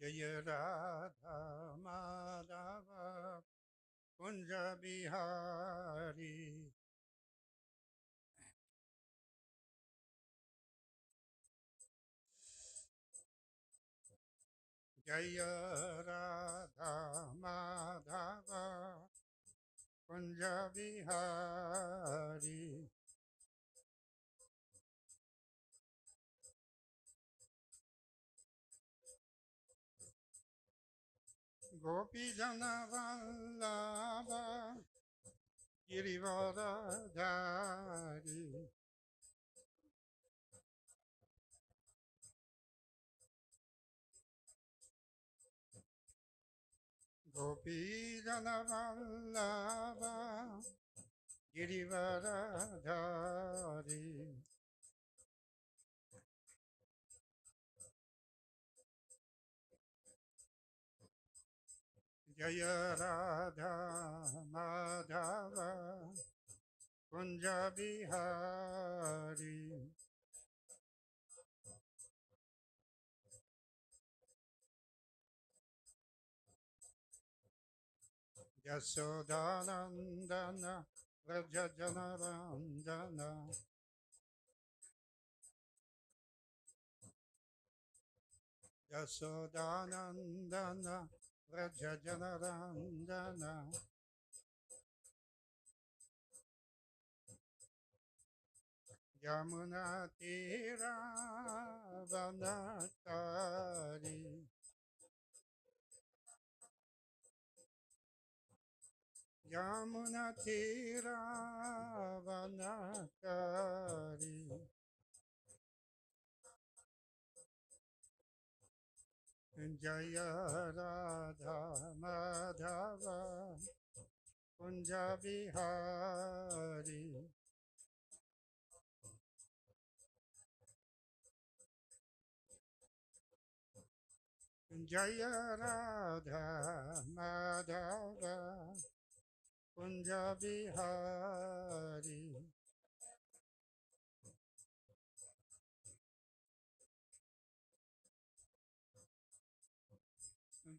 Jaya Radha Madhava Kunja Bihari. Jaya Radha Madhava Kunja Bihari. Gopi Jana Vallabha Girivaradhari. Gopi Jana Vallabha Girivaradhari. Jaya Radha Madhava Kunja Bihari. Yasodanandana Vraja Janarandana. Yasodanandana Vraja Janarandana. Yamuna Tira Vanatari. Yamuna Tira Vanatari. Jaya Radha Madhava Kunja Bihari. Jaya Radha Madhava Kunja Bihari.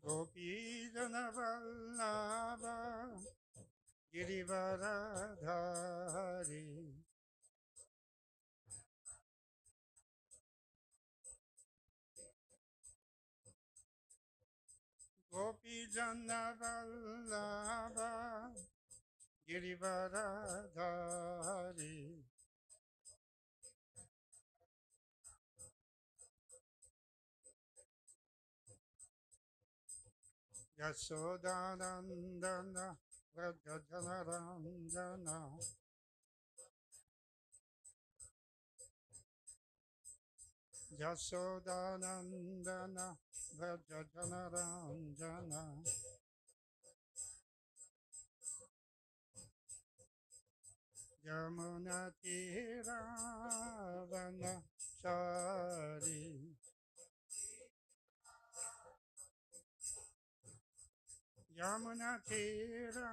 Gopi Jana Vallabha Girivaradhari. Gopi Jana Vallabha Girivaradhari. Yasodanandana Vraja Janarandana. Yasodanandana Vraja Janarandana. Yamuna Tira Vanachari. Yamuna Tira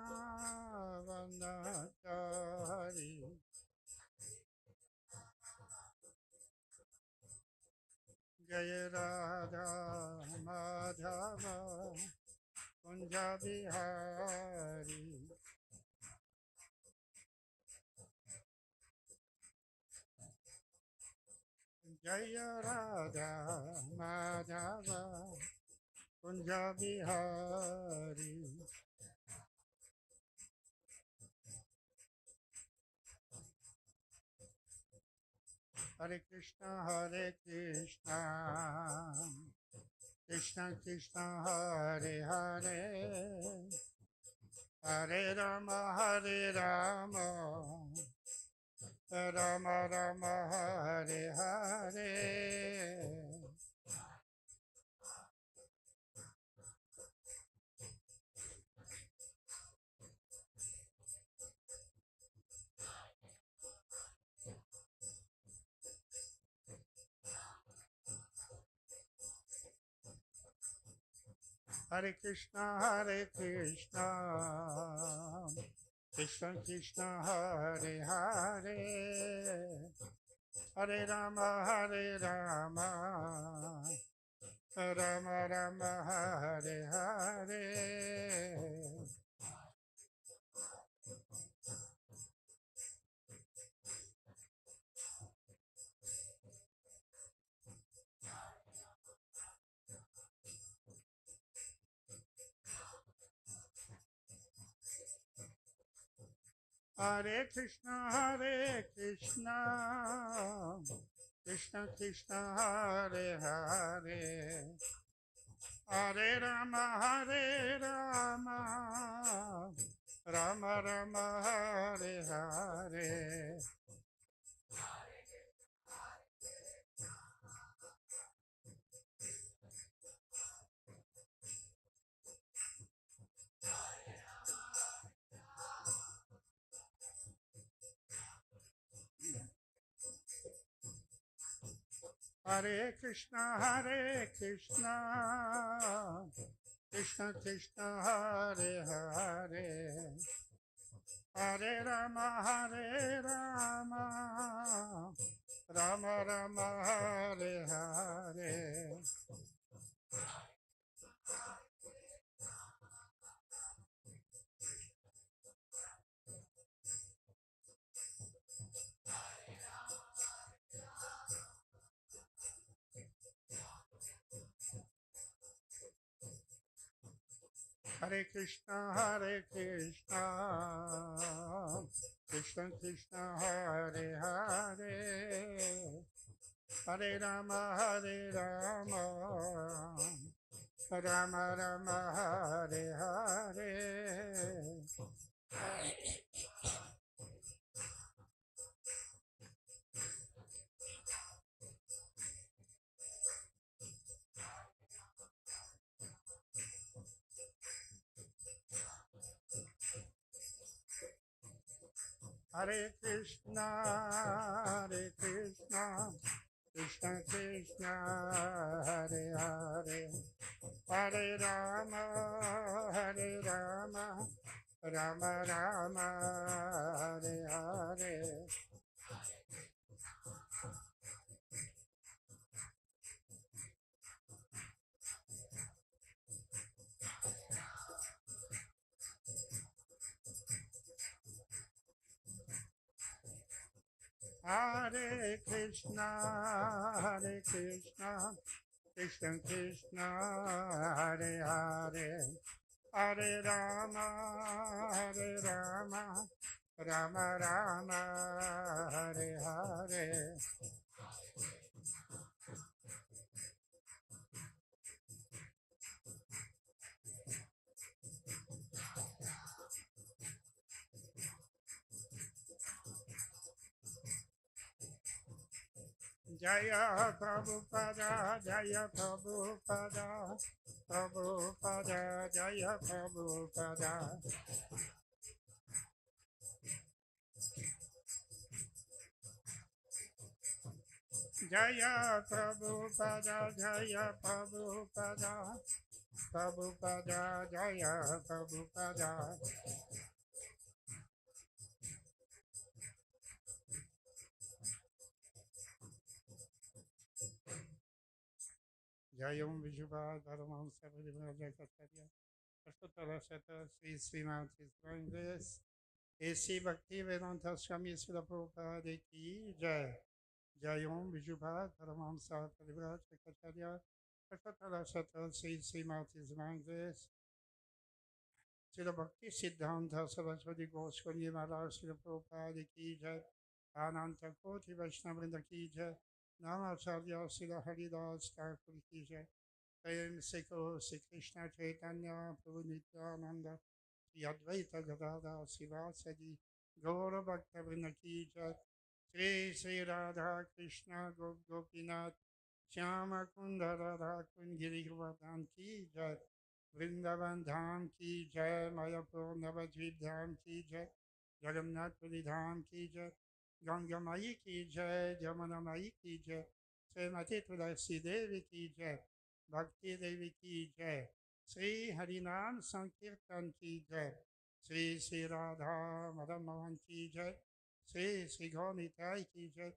Vanachari. Jaya Radha Madhava Kunja Bihari. Jaya Radha Madhava Kunja Bihari. Hare Krishna Krishna Krishna Hare Hare Hare Rama Rama Rama Hare Hare. Hare Krishna Krishna Krishna Hare Hare Hare Rama Rama Rama Hare Hare. Hare Krishna, Krishna Krishna, Hare Hare, Hare Rama, Rama Rama, Hare Hare. Hare Krishna, Krishna Krishna, Hare Hare, Hare Rama, Rama Rama, Hare Hare. Hare Krishna, Krishna Krishna, Hare Hare, Hare Rama, Rama Rama, Hare Hare. Hare Krishna, Krishna Krishna, Hare Hare, Hare Rama, Rama Rama, Hare Hare. Hare Krishna, Krishna Krishna, Hare Hare, Hare Rama, Rama Rama, Hare Hare. Jaya Prabhupada, Jaya Prabhupada, Prabhupada, Jaya Prabhupada. Jaya Prabhupada, Jaya Prabhupada, Prabhupada, Jaya Prabhupada. Jayam Vijubha Dharamam Sabhadivya Jakatarya Ashtotara Shata Sri Srimati Sri Grace A.C. Bhakti Vedanta Swami Srila Prabhupada Ki Jai. Jayam Vijubha Dharamam Sabhadivya Jakatarya Ashtotara Shata Sri Srimati Sri Grace Srila Bhakti Siddhanta Saraswati Goswami Maharaj Srila Prabhupada Ki Jai. Ananta Koti Vaishnavrinda Ki Jai. Namacharya Srila Haridas Thakur Ki Jai. Prem Sikho Sri Krishna Chaitanya Prabhu Nityananda Sri Advaita Gadada Sivasadi Gaura Bhakta Vrinda Ki Jai. Sri Sri Radha Krishna Gopinath Shyama Kunda Radha Kundgiri Govardhan Ki Jai. Vrindavan Dham Ki Jai. Mayapur Navadvip Dham Ki Jai. Jagannath Puri Dham Ki Jai. Ganga Mai Ki Jai. Jamuna Mai Ki Jai. Srimati Tulasi Devi Ki Jai. Bhakti Devi Ki Jai. Sri Harinam Sankirtan Ki Jai. Sri Sri Radha Madan Mohan Ki Jai. Sri Sri Gaunitai Ki Jai.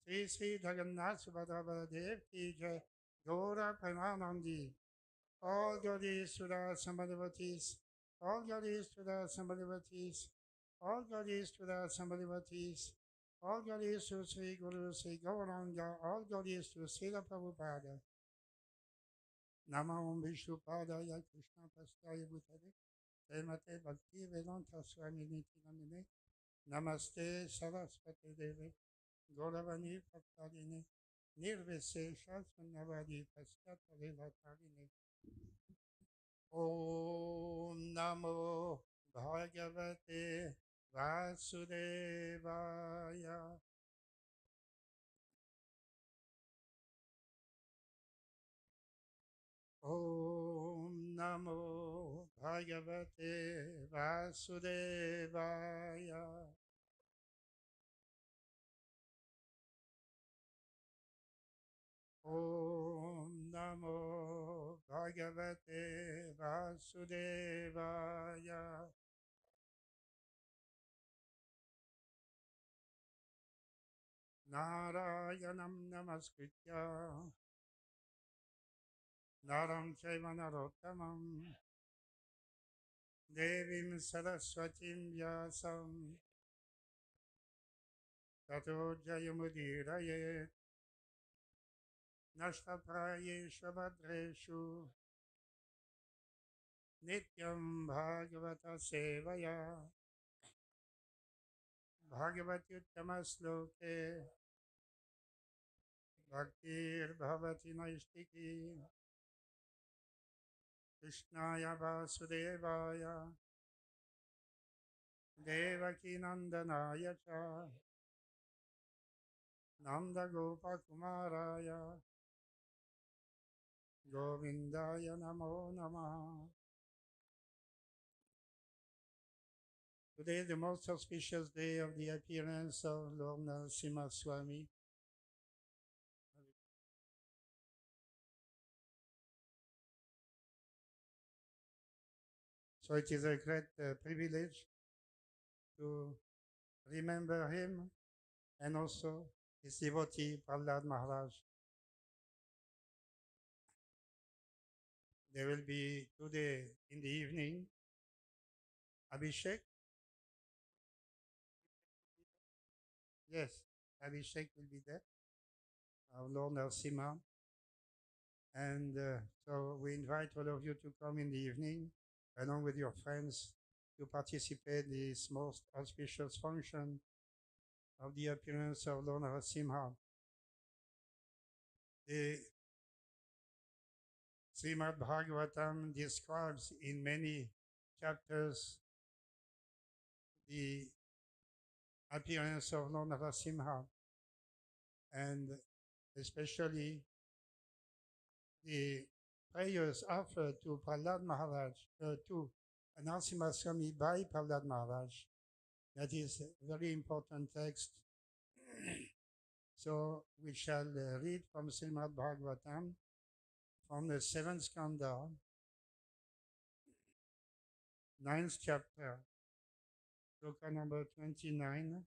Sri Sri Jagannath Subhadra Baladev Ki Jai. Gora Premanandi, all glories to the Sambhavatis, all glories to the Sambhavatis, all glories to the Sambhavatis, all glories to Sri Guru Sri Gauranga, all glories to Srila Prabhupada. Namo Vishnupadaya Krishna Prasthaya Bhutale, Srimate Bhakti Vedanta Swami Niti Namine, Namaste Saraswati Deve, Gauravani Bhaktaline, Nirvesesha Sunnavadi Paschatale Lataline. Om Namo Bhagavate Vasudevaya. Om Namo Bhagavate Vasudevaya. Om Namo Bhagavate Vasudevaya. Narayanam Namaskritya Naram Chaiva Narottamam Devim Saraswatim Vyasam Tato Jayamudiraye Nashtaprayeshu Bhadreshu Nityam Bhagavata Sevaya Bhagavati Uttamasloke Bhaktir Bhavati Naistiki Krishnaya Vasudevaya Devaki Nandanaya Cha Nanda Gopa Kumaraya Govindaya Namo Namaha. Today is the most auspicious day of the appearance of Lord Narasimha Swami. So it is a great privilege to remember him and also his devotee Prahlad Maharaj. There will be today in the evening Abhishek. Yes, Abhishek will be there, our Lord Narasimha. And so we invite all of you to come in the evening along with your friends to participate in this most auspicious function of the appearance of Lord Narasimha. The Srimad Bhagavatam describes in many chapters the appearance of Lord Narasimha, and especially the prayers offered to Prahlad Maharaj, to Narasimha Swami by Prahlad Maharaj. That is a very important text. So we shall read from Srimad Bhagavatam, from the 7th skanda, 9th chapter, sloka number 29.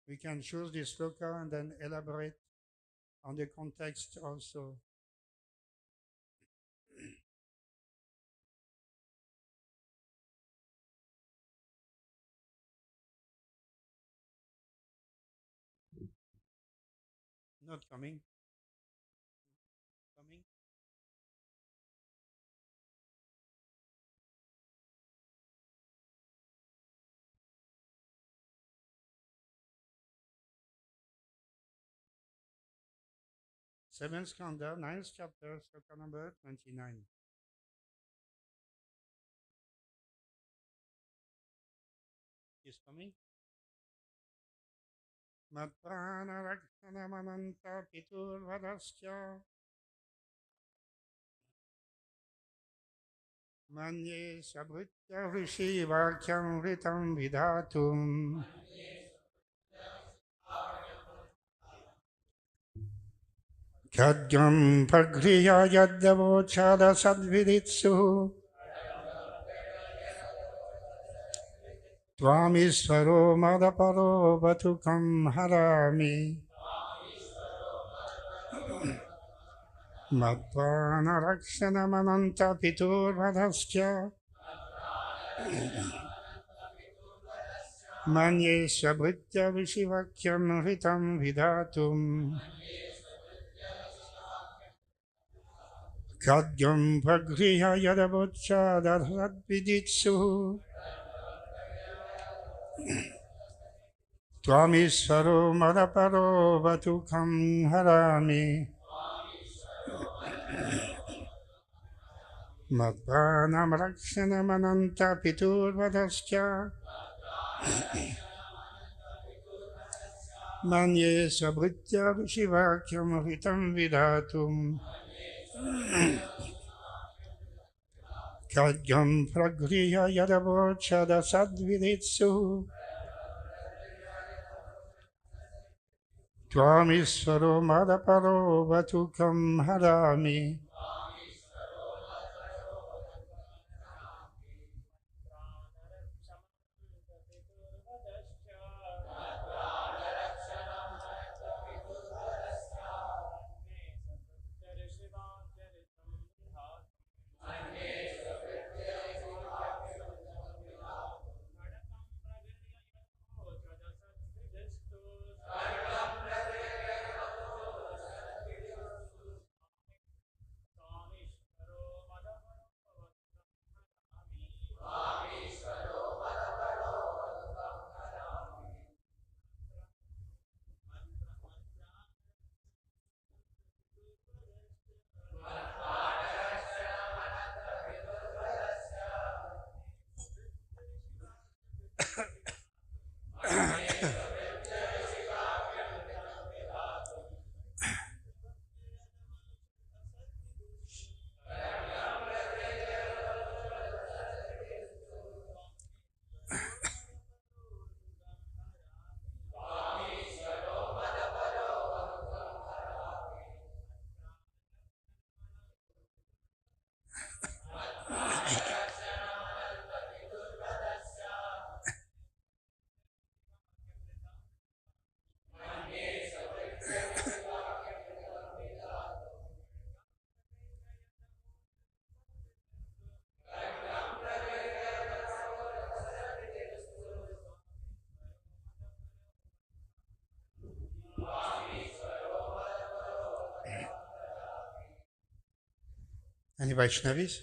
We can choose this sloka and then elaborate on the context also. Not coming. Coming. Seventh skanda, 9th chapter, sloka number 29. Is coming. Matpranaraksanamananta piturvadasya manye sabhritya rishi vakyam ritam vidatum khadgam pragriya yadavochada sadviditsu Tvamishvaro madaparo batukam harami Madhvanarakshanamananta piturvadasya manye sabhritya vishivakyam hitam vidatum Khadyam pragriha yadavocha dadhadviditsu Tvamisvaro madaparo vatukam harami Madhvanam rakshanamananta piturvadasya Manye sabhritya vishivakyam hitam vidatum Khadyam pragriha yadavocha dasadviditsu Tvamisvaro madaparo vatukam harami Any Vaishnavis?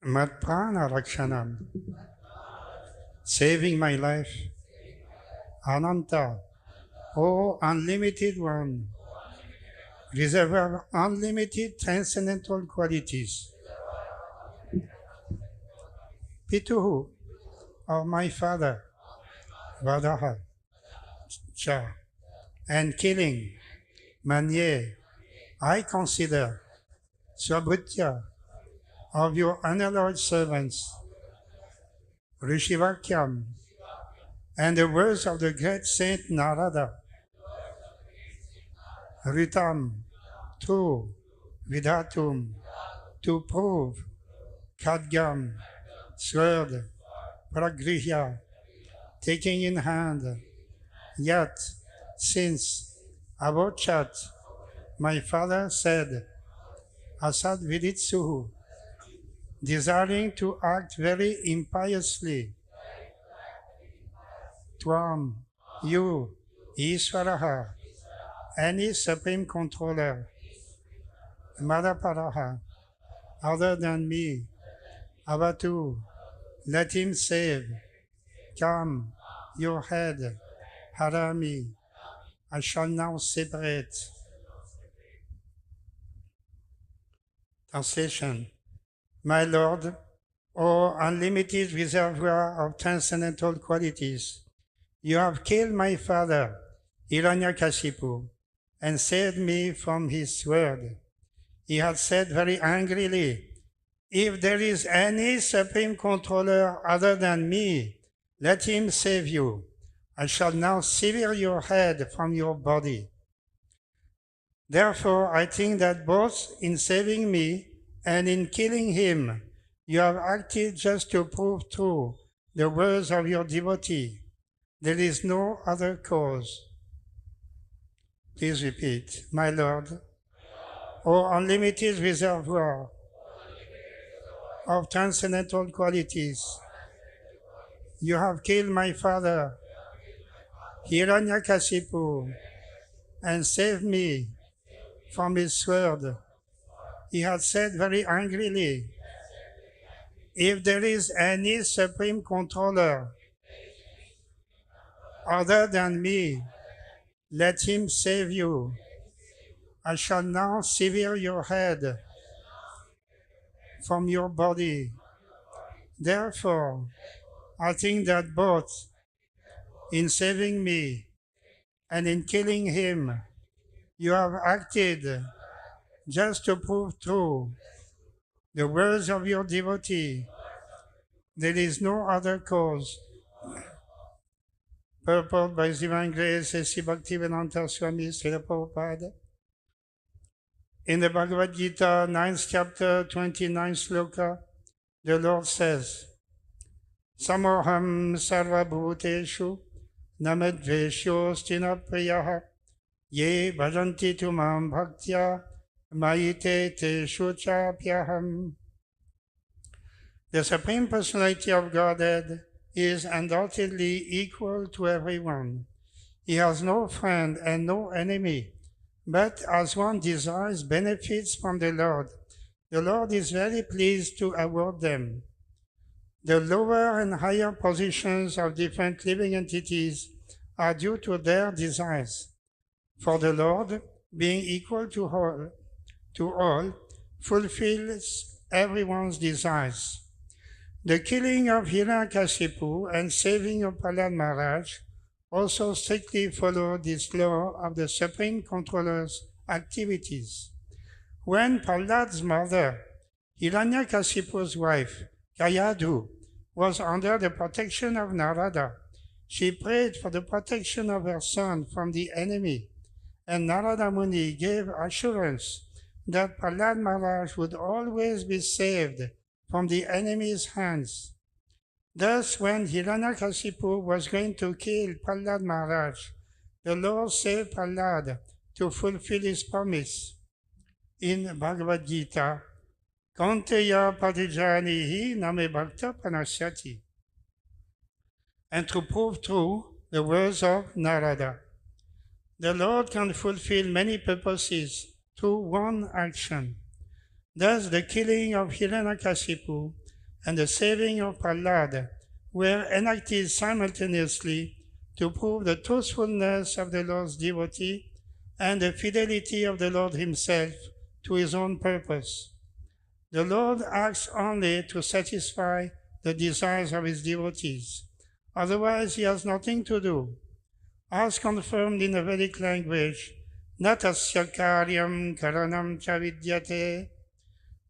Madprana Rakshanam, saving my life. Ananta, O unlimited one, reservoir of unlimited transcendental qualities. Pituhu, of my father, Vadaha, Cha, and killing, Manye, I consider, Swabhutya, of your unalloyed servants, Rishivakyam, and the words of the great saint Narada, Ritam, true, Vidatum, to prove, Khadyam, sword, Pragrihya, taking in hand, yet, since Avochat, my father said, Asad Viditsuhu, desiring to act very impiously, Tvam, you, Ishvaraha, any supreme controller, Madaparaha, other than me, Avatu, let him save, come, your head, Harami, I shall now separate. Translation. My Lord, O unlimited reservoir of transcendental qualities, You have killed my father, Hiranyakashipu, and saved me from his sword. He had said very angrily, if there is any supreme controller other than me, let him save you. I shall now sever your head from your body. Therefore, I think that both in saving me and in killing him, you have acted just to prove true the words of your devotee. There is no other cause. Please repeat, my Lord, O unlimited reservoir of transcendental qualities, you have killed my father, Hiranyakashipu, and saved me from his sword. He had said very angrily, if there is any supreme controller other than me, let him save you. I shall now sever your head from your body. Therefore, I think that both in saving me and in killing him, you have acted just to prove true the words of your devotee. There is no other cause. Purport by His Divine Grace, A.C. Bhaktivedanta Swami Srila Prabhupada. In the Bhagavad Gita, 9th chapter, 29th sloka, the Lord says, Samoham sarva bhuteshu namadveshyosti na priyaha ye bhajanti tumam bhaktya mayite teshu chapyaham. The Supreme Personality of Godhead is undoubtedly equal to everyone. He has no friend and no enemy, but as one desires benefits from the Lord is very pleased to award them. The lower and higher positions of different living entities are due to their desires. For the Lord, being equal to all, fulfills everyone's desires. The killing of Hiranyakashipu and saving of Prahlad Maharaj also strictly follow this law of the Supreme Controller's activities. When Prahlad's mother, Hiranyakashipu's wife, Kayadu, was under the protection of Narada, she prayed for the protection of her son from the enemy, and Narada Muni gave assurance that Prahlad Maharaj would always be saved from the enemy's hands. Thus, when Hiranyakashipu was going to kill Prahlad Maharaj, the Lord saved Prahlad to fulfill his promise. In Bhagavad Gita, Kanteya Padijanihi Name Bhakta Panasyati, and to prove true the words of Narada. The Lord can fulfill many purposes through one action. Thus, the killing of Hiranyakashipu and the saving of Prahlad were enacted simultaneously to prove the truthfulness of the Lord's devotee and the fidelity of the Lord himself to his own purpose. The Lord acts only to satisfy the desires of his devotees. Otherwise, he has nothing to do. As confirmed in the Vedic language, Natasya karyam karanam cha vidyate.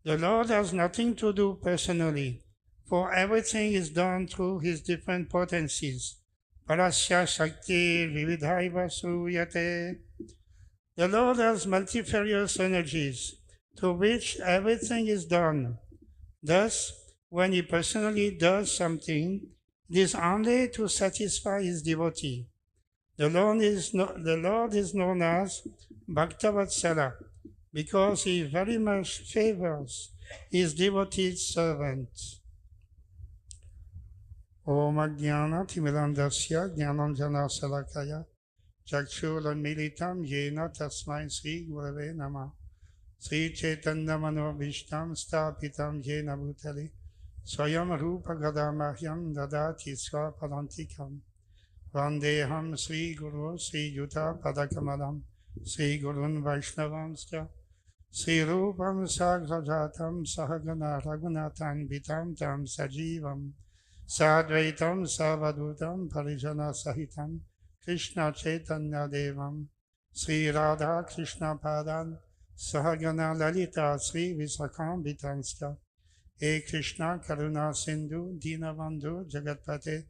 The Lord has nothing to do personally, for everything is done through his different potencies. Parasya Shakti Vividhaiva Suyate. The Lord has multifarious energies through which everything is done. Thus, when he personally does something, it is only to satisfy his devotee. The Lord is known as Bhaktavatsala, because he very much favors his devoted servants. Om Ajnana Timidandasya Jnananjana Salakaya Chakshurmilitam Yena Tasmai Sri Gurave Namah Sri Chaitanya Manobhishtam Stapitam Yena Bhutale Swayam Rupa Gadamahyam Dadati Swapadantikam Vandeham Sri Guru Sri Yuta Padakamalam Sri Gurun Vaishnavamsya Sri Rupam Sagrajatam Sahagana Raghunathan Vitam Tam Sajivam Sadvaitam Savadutam Parijana Sahitam Krishna Chaitanya Devam Sri Radha Krishna Padan Sahagana Lalita Sri Visakam Vitanska He Krishna Karuna Sindhu Dinabandhu Jagatpate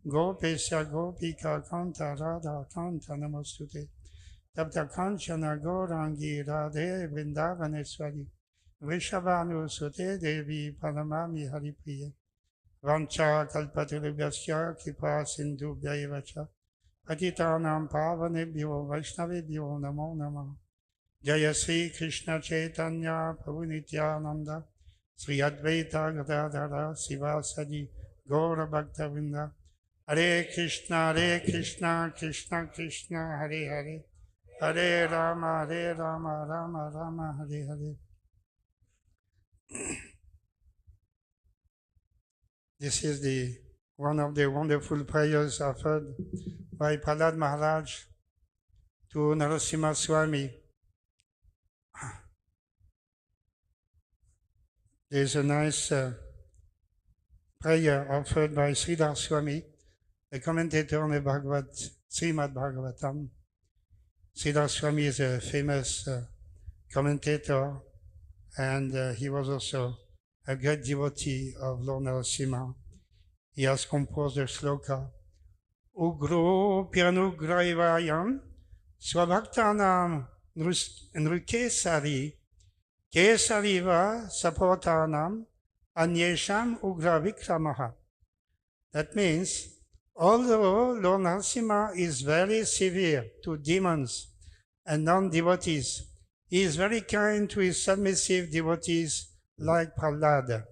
Gopesha Gopika Kanta Radha Kanta Namostute Tapta Kanchana Gaurangi Radhe Vrindavaneshwari Vrishabhanu Sute Devi Paramami Haripriya Vancha Kalpatarubhyasya Kripa Sindhubhya eva cha Patitanam Pavanebhyo Vaishnavebhyo Namo Namah Jaya Sri Krishna Chaitanya Prabhu Nityananda Sri Advaita Gadadhara Sivasadi Gaura Bhaktavinda Hare Krishna Krishna Krishna Hare Hare Hare Rama Rama Rama Hare Hare. This is one of the wonderful prayers offered by Prahlad Maharaj to Narasimha Swami. There's a nice prayer offered by Sridhar Swami, a commentator on the Srimad Bhagavatam. Sridhar Swami is a famous commentator, and he was also a great devotee of Lord Narasimha. He has composed a shloka, Ugro Pyanugraivayam Swabhaktanam Nrukesari Kesariva Sapotanam Anyesham Ugra Vikramaha. That means, although Lord Narasimha is very severe to demons and non-devotees, he is very kind to his submissive devotees like Prahlad.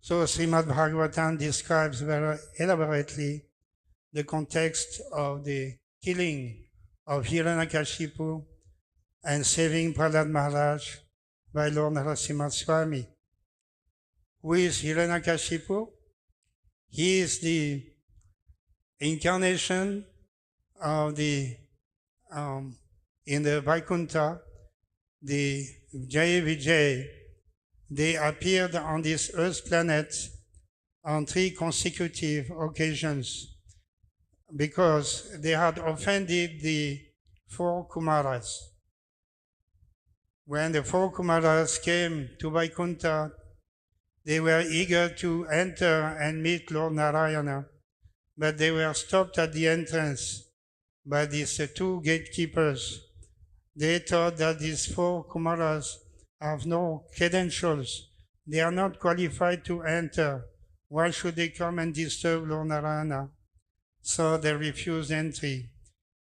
So Srimad Bhagavatam describes very elaborately the context of the killing of Hiranyakashipu and saving Prahlad Maharaj by Lord Narasimha Swami. Who is Hiranyakashipu? He is the incarnation of in the Vaikuntha, the Jaya Vijay. They appeared on this earth planet on 3 consecutive occasions because they had offended the 4 Kumaras. When the 4 Kumaras came to Vaikuntha, they were eager to enter and meet Lord Narayana, but they were stopped at the entrance by these 2 gatekeepers. They thought that these 4 Kumaras have no credentials. They are not qualified to enter. Why should they come and disturb Lord Narayana? So they refused entry.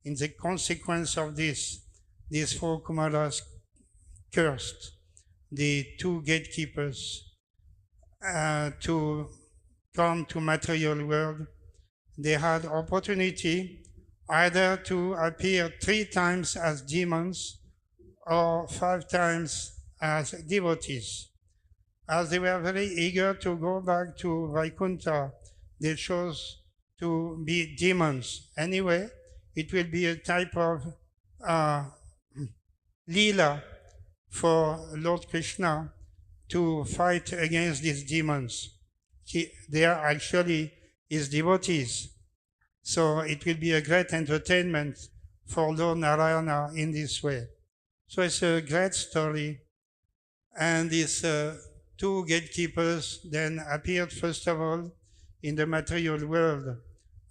In the consequence of this, these 4 Kumaras cursed the 2 gatekeepers to come to material world. They had opportunity either to appear 3 times as demons or 5 times as devotees. As they were very eager to go back to Vaikuntha, they chose to be demons. Anyway, it will be a type of Leela for Lord Krishna to fight against these demons. They are actually his devotees. So it will be a great entertainment for Lord Narayana in this way. So it's a great story. And these 2 gatekeepers then appeared first of all in the material world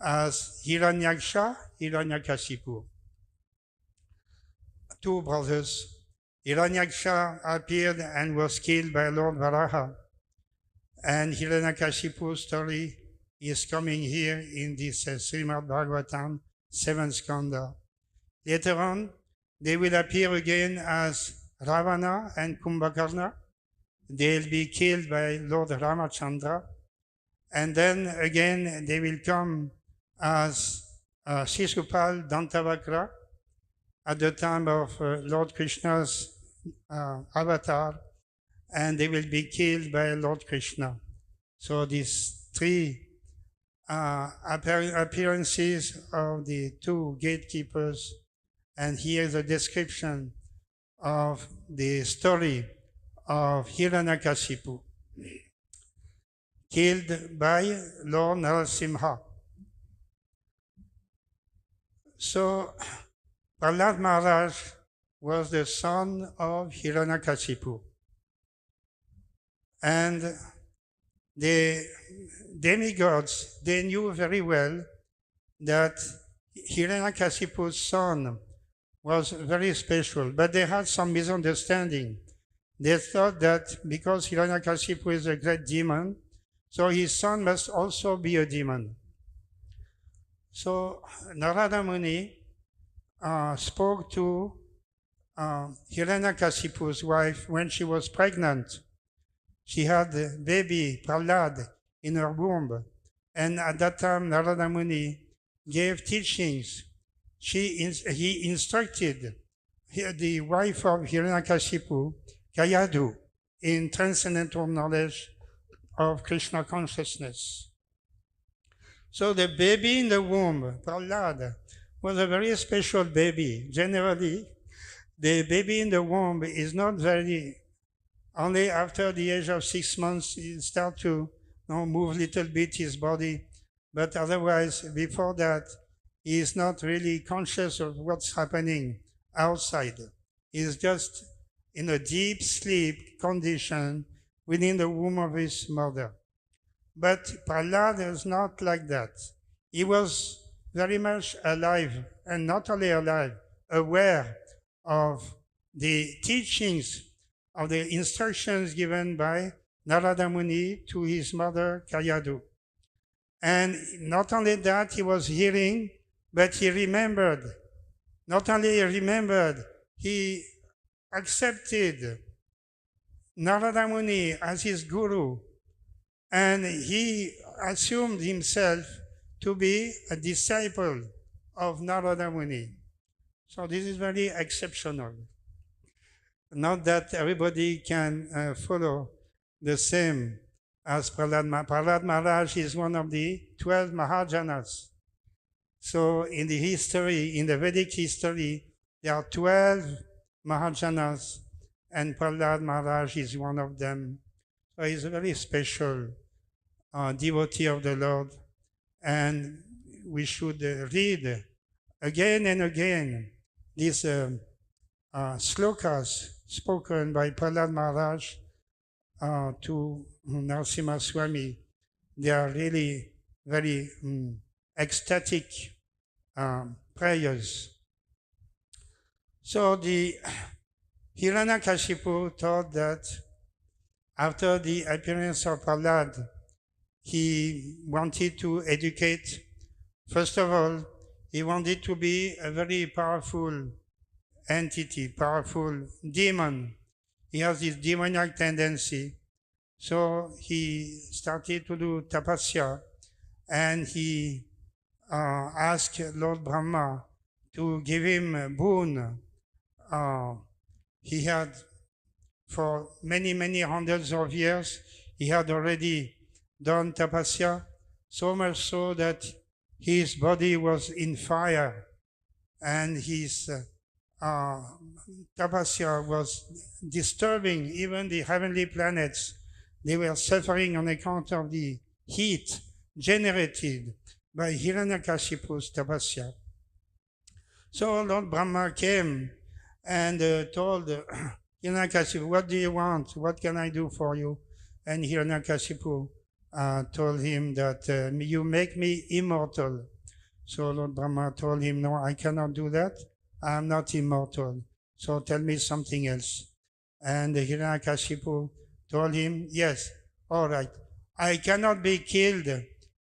as Hiranyaksha, Hiranyakashipu. 2 brothers. Hiranyaksha appeared and was killed by Lord Varaha. And Hiranyakashipu's story is coming here in this Srimad Bhagavatam, 7th skanda. Later on, they will appear again as Ravana and Kumbhakarna. They'll be killed by Lord Ramachandra. And then again, they will come as Shishupal Dantavakra at the time of Lord Krishna's avatar, and they will be killed by Lord Krishna. So these 3 appearances of the 2 gatekeepers, and here is a description of the story of Hiranyakashipu, killed by Lord Narasimha. So Prahlad Maharaj was the son of Hiranyakashipu. And the demigods, they knew very well that Hiranyakashipu's son was very special, but they had some misunderstanding. They thought that because Hiranyakashipu is a great demon, so his son must also be a demon. So Narada Muni spoke to Hiranyakashipu's wife when she was pregnant. She had the baby Prahlad in her womb. And at that time, Narada Muni gave teachings. He instructed the wife of Hiranyakashipu, Kayadu, in transcendental knowledge of Krishna consciousness. So the baby in the womb, Prahlad, was a very special baby. Generally, the baby in the womb is not very, only after the age of 6 months, he starts to move a little bit his body, but otherwise, before that, he is not really conscious of what's happening outside. He is just in a deep sleep condition within the womb of his mother. But Prahlad is not like that. He was very much alive, and not only alive, aware of the teachings, of the instructions given by Narada Muni to his mother Kayadu. And not only that, he was hearing, but he remembered. Not only he remembered, he accepted Narada Muni as his guru, and he assumed himself to be a disciple of Narada Muni. So this is very exceptional. Not that everybody can follow the same as Prahlad Maharaj. Prahlad Maharaj is one of the 12 Mahajanas. So in the history, in the Vedic history, there are 12 Mahajanas, and Prahlad Maharaj is one of them. So he's a very special devotee of the Lord, and we should read again and again these slokas spoken by Prahlad Maharaj to Narasimha Swami. They are really very ecstatic prayers. So the Hiranyakashipu thought that after the appearance of Prahlad, he wanted to educate. First of all, he wanted to be a very powerful entity, powerful demon. He has this demoniac tendency. So he started to do tapasya, and he asked Lord Brahma to give him a boon. He had, for many, many hundreds of years, he had already done tapasya, so much so that his body was in fire, and his tapasya was disturbing even the heavenly planets. They were suffering on account of the heat generated by Hiranyakashipu's tapasya. So Lord Brahma came and told Hiranyakashipu, "What do you want? What can I do for you?" And Hiranyakashipu told him that you make me immortal. So Lord Brahma told him, "No, I cannot do that. I am not immortal. So tell me something else." And Hiranyakashipu told him, "Yes, all right. I cannot be killed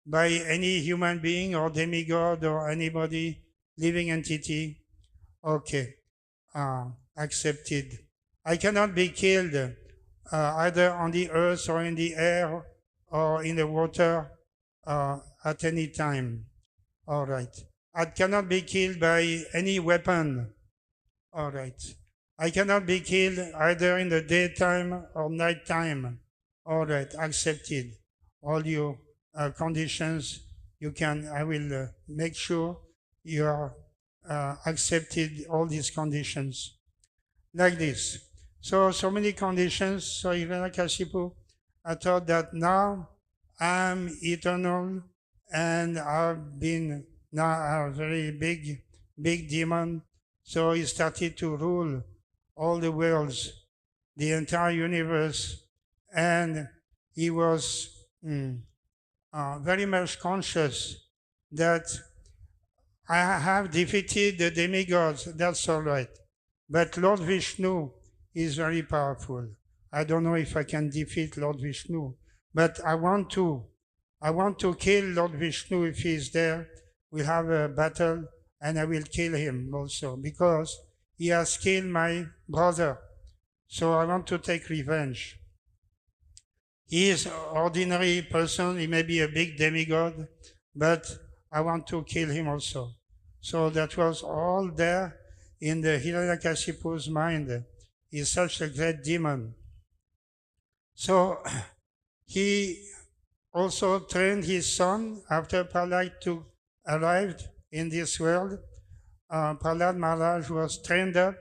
by any human being or demigod or anybody, living entity." Okay, accepted. I cannot be killed either on the earth or in the air or in the water at any time. All right. I cannot be killed by any weapon. All right. I cannot be killed either in the daytime or nighttime. All right, accepted. All your conditions, you can, I will make sure you are accepted all these conditions. Like this. So many conditions. So Hiranyakashipu, I thought that now I'm eternal and I've been now a very big demon. So he started to rule all the worlds, the entire universe, and he was very much conscious that I have defeated the demigods, that's all right. But Lord Vishnu is very powerful. I don't know if I can defeat Lord Vishnu, but I want to. I want to kill Lord Vishnu if he is there. We'll have a battle and I will kill him also because he has killed my brother. So I want to take revenge. He is an ordinary person. He may be a big demigod, but I want to kill him also. So that was all there in the Hiranyakashipu's mind. He's such a great demon. So he also trained his son after Prahlad arrived in this world. Prahlad Maharaj was trained up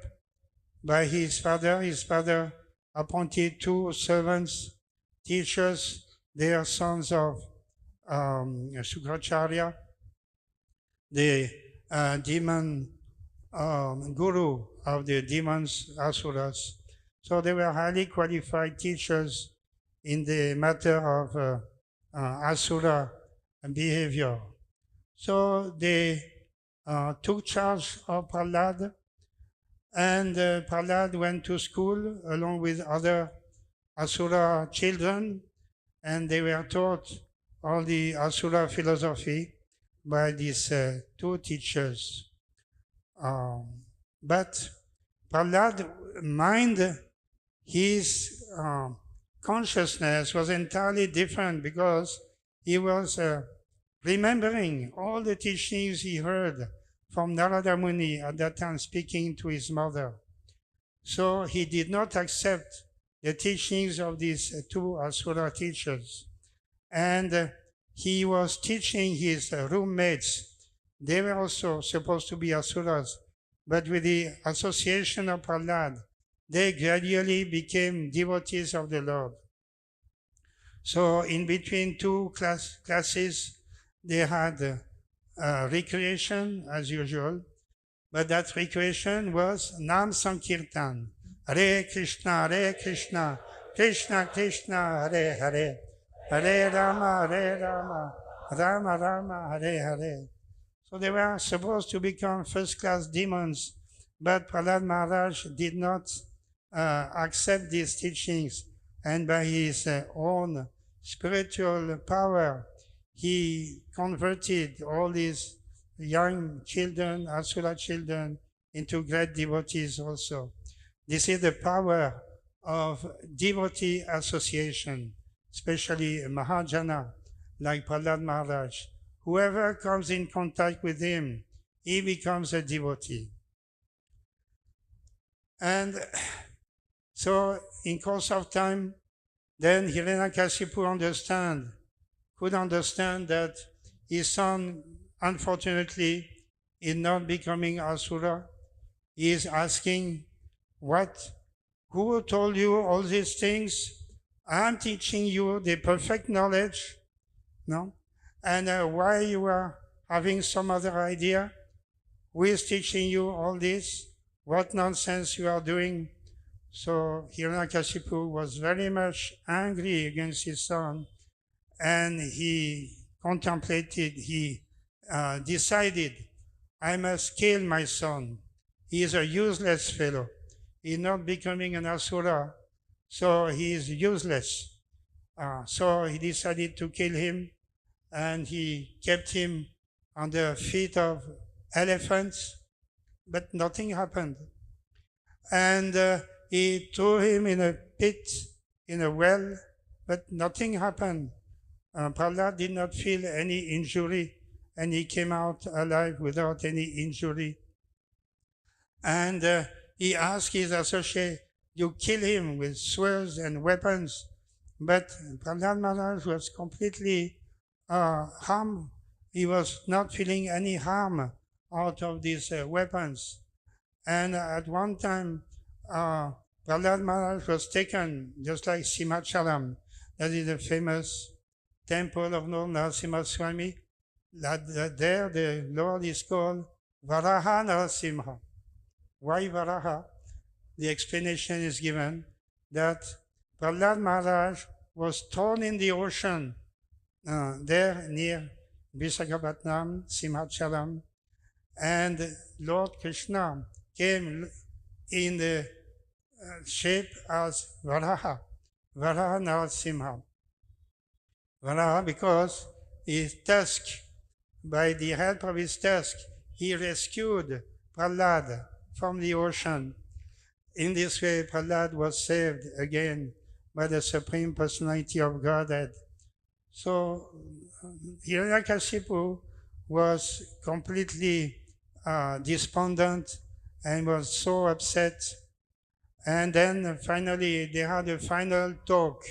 by his father. His father appointed 2 servants, teachers. They are sons of Shukracharya, the demon guru of the demons, asuras. So they were highly qualified teachers in the matter of asura behavior. So they took charge of Prahlad, and Prahlad went to school along with other asura children, and they were taught all the asura philosophy by these 2 teachers. But Prahlad's mind, his consciousness was entirely different because he was remembering all the teachings he heard from Narada Muni at that time speaking to his mother. So he did not accept the teachings of these 2 Asura teachers. And he was teaching his roommates. They were also supposed to be Asuras, but with the association of Prahlad, they gradually became devotees of the Lord. So in between 2 classes, they had recreation as usual, but that recreation was Nam Sankirtan. Hare Krishna, Krishna Krishna, Hare Hare, Hare Rama, Rama Rama, Hare Hare. So they were supposed to become first-class demons, but Prahlad Maharaj did not accept these teachings, and by his own spiritual power, he converted all these young children, Asura children, into great devotees also. This is the power of devotee association, especially Mahajana, like Prahlad Maharaj. Whoever comes in contact with him, he becomes a devotee. And so in course of time, then Hiranyakashipu could understand that his son, unfortunately, is not becoming Asura. He is asking, who told you all these things? I'm teaching you the perfect knowledge, no? And why you are having some other idea? Who is teaching you all this? What nonsense you are doing? So Hiranyakashipu was very much angry against his son, and he decided, I must kill my son. He is a useless fellow. He is not becoming an Asura, so he is useless. So he decided to kill him, and he kept him on the feet of elephants, but nothing happened. And he threw him in a pit, in a well, but nothing happened. Prahlad did not feel any injury, and he came out alive without any injury. And he asked his associate, you kill him with swords and weapons. But Prahlad Maharaj was completely harmed. He was not feeling any harm out of these weapons. And at one time, Prahlad Prahlad Maharaj was taken, just like Simachalam, that is the famous temple of Lord Narasimha Swami. There the Lord is called Varaha Narasimha. Why Varaha? The explanation is given that Prahlad Maharaj was thrown in the ocean there near Visakhapatnam, Simhachalam, and Lord Krishna came in the shape as Varaha Narasimha. Varaha because his tusk, by the help of his tusk, he rescued Prahlad from the ocean. In this way, Prahlad was saved again by the Supreme Personality of Godhead. So, Hiranyakashipu was completely despondent and was so upset. And then finally, they had a final talk.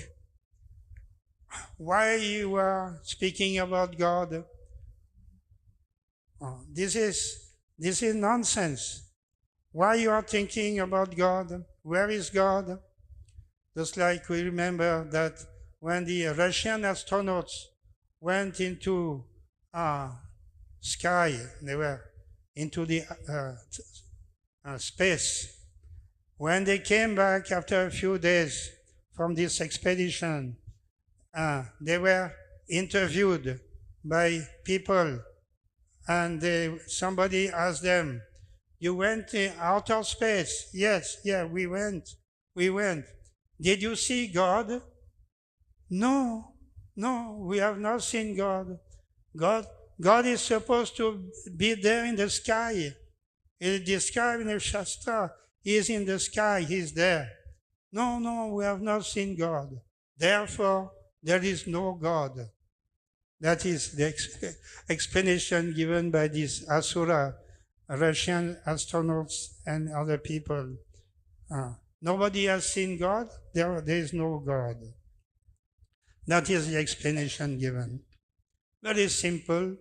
Why you are speaking about God? This is nonsense. Why you are thinking about God? Where is God? Just like we remember that when the Russian astronauts went into sky, they were into the space. When they came back after a few days from this expedition, they were interviewed by people, and somebody asked them, "You went out of space?" "Yes, yeah, we went. Did you see God?" No, we have not seen God. God is supposed to be there in the sky. It is described in the Shastra. He is in the sky, he is there. No, we have not seen God. Therefore, there is no God. That is the explanation given by these Asura, Russian astronauts and other people. Nobody has seen God, there is no God. That is the explanation given. Very simple.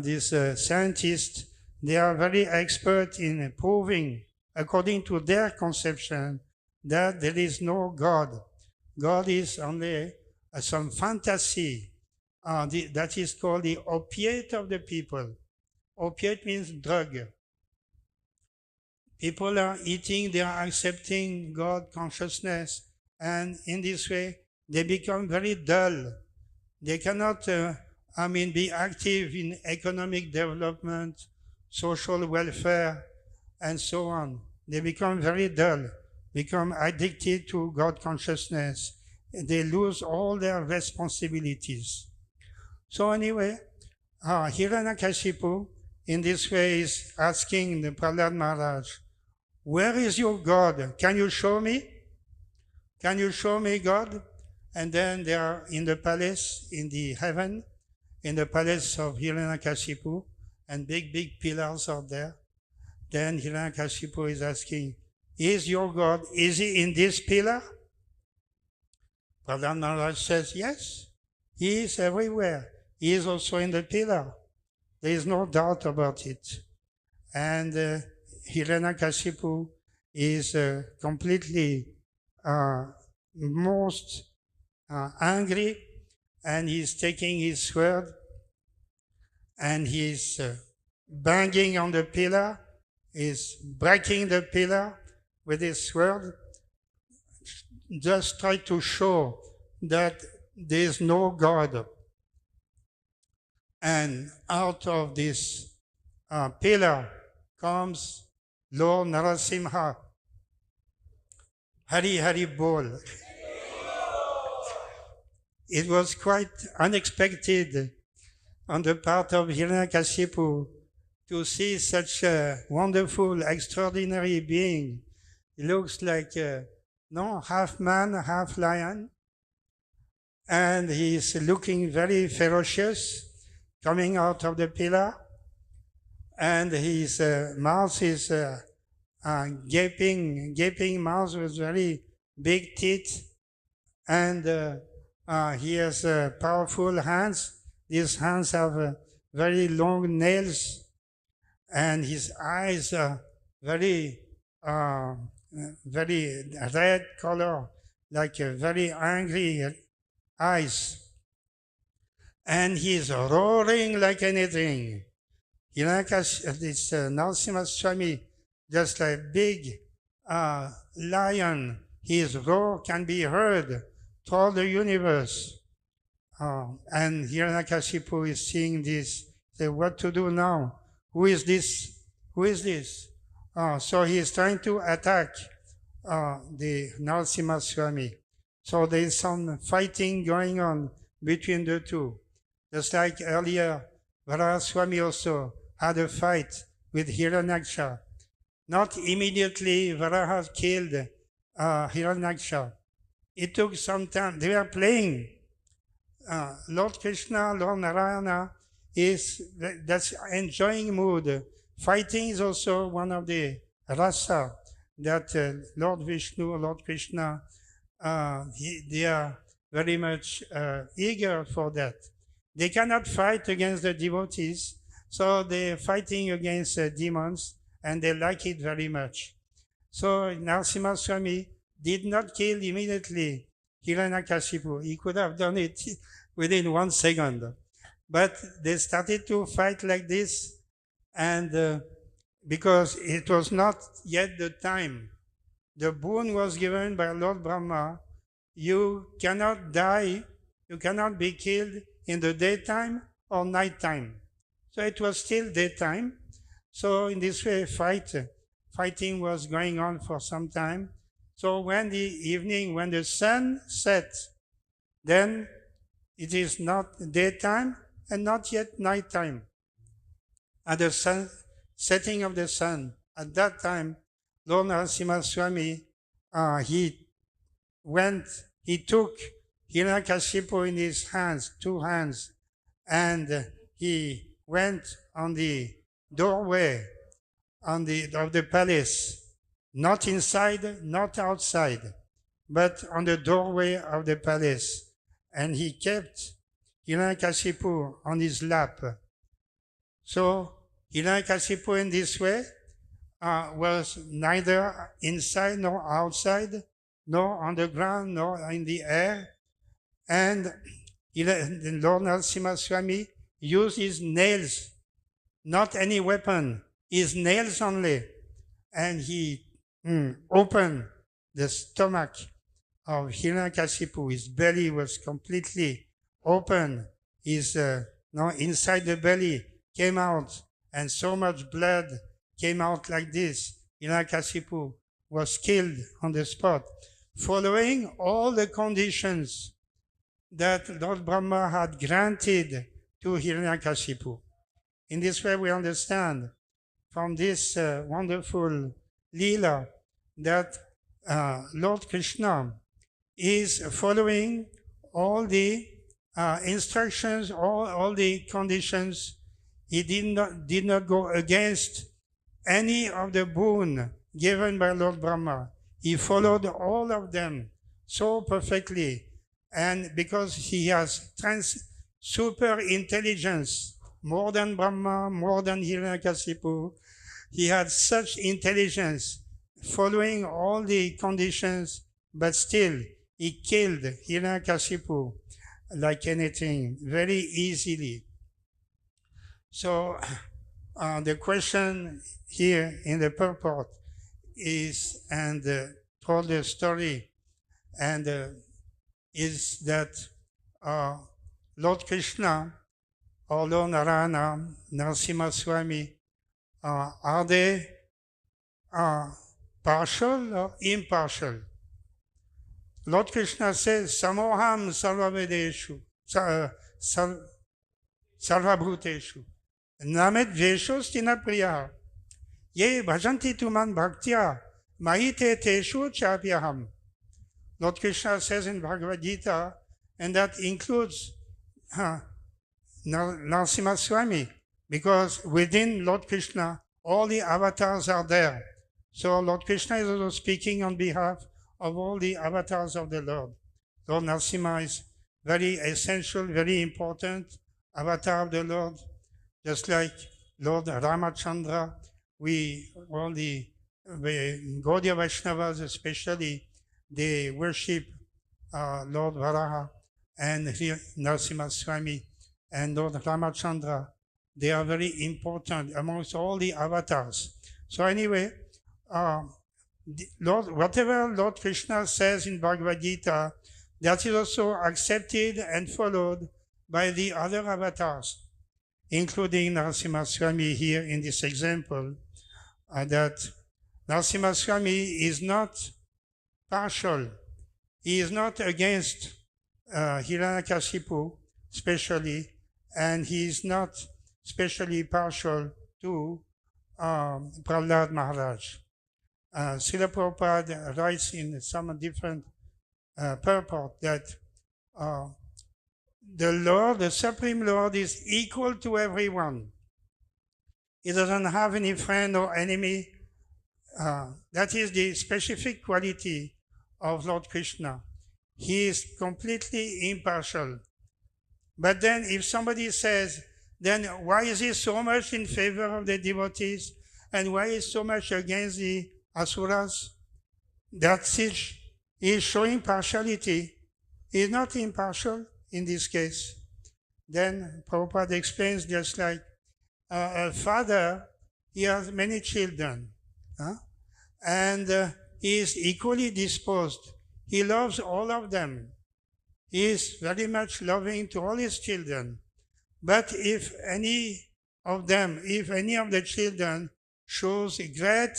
These scientists, they are very expert in proving, according to their conception, that there is no God. God is only some fantasy that is called the opiate of the people. Opiate means drug. People are eating, they are accepting God consciousness, and in this way, they become very dull. They cannot, be active in economic development, social welfare, and so on. They become very dull, become addicted to God consciousness. They lose all their responsibilities. So anyway, Hiranyakashipu in this way is asking the Prahlad Maharaj, "Where is your God? Can you show me? Can you show me God?" And then they are in the palace, in the heaven, in the palace of Hiranyakashipu, and big pillars are there. Then Hiranyakashipu is asking, "Is your God, is he in this pillar?" Prahlad Maharaj says, "Yes, he is everywhere. He is also in the pillar. There is no doubt about it." And Hiranyakashipu is completely most angry, and he's taking his sword and he's banging on the pillar, is breaking the pillar with his sword, just try to show that there is no God. And out of this pillar comes Lord Narasimha. Hari Bol. It was quite unexpected on the part of Hiranyakashipu to see such a wonderful, extraordinary being. He looks like, half man, half lion. And he's looking very ferocious, coming out of the pillar. And his mouth is gaping mouth with very big teeth. And he has powerful hands. These hands have very long nails. And his eyes are very very red color, like a very angry eyes. And he's roaring like anything. This Narasimha Swami, just like big lion, his roar can be heard through the universe. And Hiranyakashipu is seeing this, say, what to do now? Who is this? Who is this? So he is trying to attack the Narasimha Swami. So there is some fighting going on between the two. Just like earlier, Varahaswami also had a fight with Hiranyaksha. Not immediately Varaha killed Hiranyaksha. It took some time. They were playing. Lord Krishna, Lord Narayana that's enjoying mood. Fighting is also one of the rasa that Lord Vishnu, Lord Krishna, they are very much eager for that. They cannot fight against the devotees, so they're fighting against demons, and they like it very much. So Narasimha Swami did not kill immediately Hiranyakashipu. He could have done it within 1 second. But they started to fight like this, and because it was not yet the time. The boon was given by Lord Brahma. You cannot die, you cannot be killed in the daytime or nighttime. So it was still daytime. So in this way, fighting was going on for some time. So when the evening, when the sun sets, then it is not daytime and not yet nighttime. At the setting of the sun, at that time, Lord Narasimha Swami, he took Hiranyakashipu in his hands, 2 hands, and he went on the doorway of the palace, not inside, not outside, but on the doorway of the palace. And he kept Hiranyakashipu on his lap. So Hiranyakashipu in this way was neither inside nor outside, nor on the ground, nor in the air. And the Lord Narasimha Swami used his nails, not any weapon, his nails only. And he opened the stomach of Hiranyakashipu. His belly was completely open. His inside the belly came out, and so much blood came out like this. Hiranyakashipu was killed on the spot, following all the conditions that Lord Brahma had granted to Hiranyakashipu. In this way, we understand from this wonderful Leela that Lord Krishna is following all the instructions, all the conditions. He did not go against any of the boon given by Lord Brahma. He followed all of them so perfectly. And because he has super intelligence, more than Brahma, more than Hiranyakashipu, he had such intelligence, following all the conditions, but still he killed Hiranyakashipu like anything, very easily. So the question here in the purport is, and told the story, and is that Lord Krishna or Lord Narayana, Narasimha Swami, are they partial or impartial? Lord Krishna says, Samoham sarvavedeshu, sarvabhuteshu, namet veshosti priya, ye bhajanti tuman bhaktya, mahite teshu chapyaham. Lord Krishna says in Bhagavad Gita, and that includes Narasimha Swami, because within Lord Krishna, all the avatars are there. So Lord Krishna is also speaking on behalf of all the avatars of the Lord. Lord Narasimha is very essential, very important avatar of the Lord, just like Lord Ramachandra. All the the Gaudiya Vaishnavas especially, they worship Lord Varaha and Narasimha Swami and Lord Ramachandra. They are very important amongst all the avatars. So anyway, whatever Lord Krishna says in Bhagavad Gita, that is also accepted and followed by the other avatars, including Narasimha Swami here in this example, that Narasimha Swami is not partial. He is not against Hiranyakashipu, especially, and he is not especially partial to Prahlad Maharaj. Srila Prabhupada writes in some different purport that the Lord, the Supreme Lord, is equal to everyone. He doesn't have any friend or enemy. That is the specific quality of Lord Krishna. He is completely impartial. But then if somebody says, then why is he so much in favor of the devotees and why is so much against the asuras? That's it. He is showing partiality. He is not impartial in this case. Then Prabhupada explains just like a father, he has many children. And he is equally disposed. He loves all of them. He is very much loving to all his children. But if any of the children shows great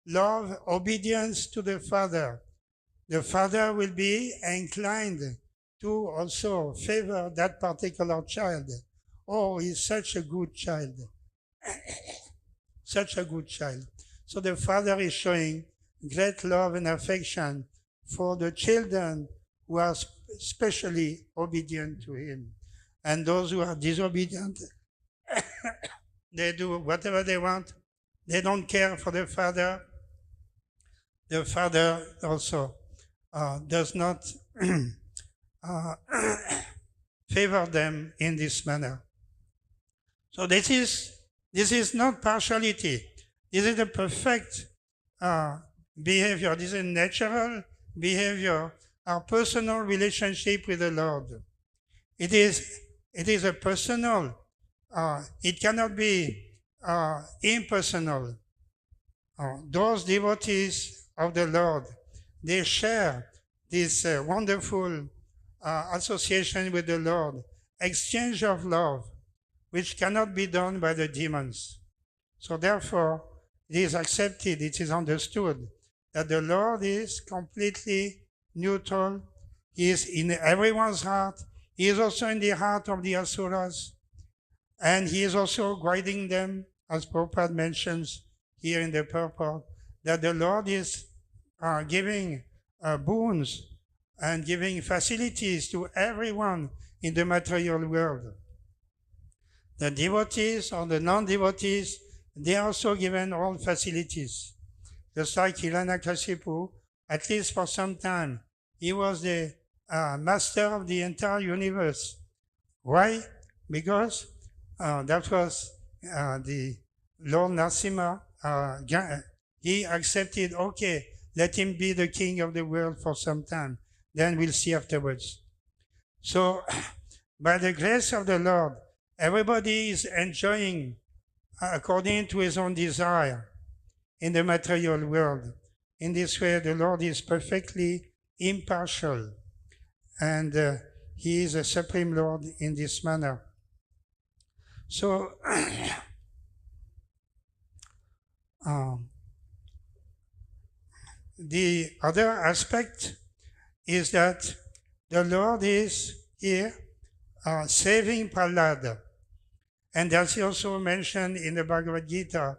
love, obedience to the father will be inclined to also favor that particular child. Oh, he's such a good child. Such a good child. So the father is showing great love and affection for the children who are especially obedient to him. And those who are disobedient, they do whatever they want. They don't care for the father. The father also does not favor them in this manner. So this is not partiality. This is the perfect behavior. This is natural behavior, our personal relationship with the Lord. It is a personal. It cannot be impersonal. Those devotees of the Lord, they share this wonderful association with the Lord, exchange of love, which cannot be done by the demons. So therefore, it is accepted, it is understood that the Lord is completely neutral. He is in everyone's heart. He is also in the heart of the asuras. And he is also guiding them, as Prabhupada mentions here in the purport, that the Lord is giving boons and giving facilities to everyone in the material world. The devotees or the non-devotees, they are also given all facilities. Just like Hiranyakashipu, at least for some time, he was the master of the entire universe. Why? Because that was the Lord Narasimha. He accepted, okay, let him be the king of the world for some time. Then we'll see afterwards. So, by the grace of the Lord, everybody is enjoying according to his own desire in the material world. In this way, the Lord is perfectly impartial, and he is a supreme Lord in this manner. So, the other aspect is that the Lord is here saving Prahlad. And that's also mentioned in the Bhagavad Gita,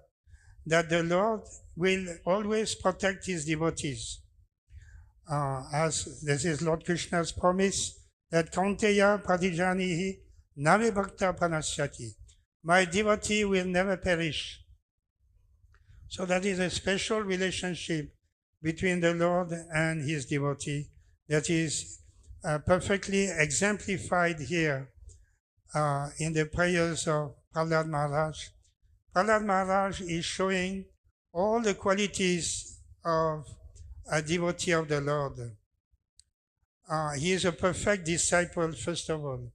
that the Lord will always protect his devotees. As this is Lord Krishna's promise, that Kaunteya Pradijanihi Nave Bhakta Panasyati. My devotee will never perish. So that is a special relationship between the Lord and his devotee that is perfectly exemplified here in the prayers of Prahlad Maharaj. Prahlad Maharaj is showing all the qualities of a devotee of the Lord. He is a perfect disciple, first of all.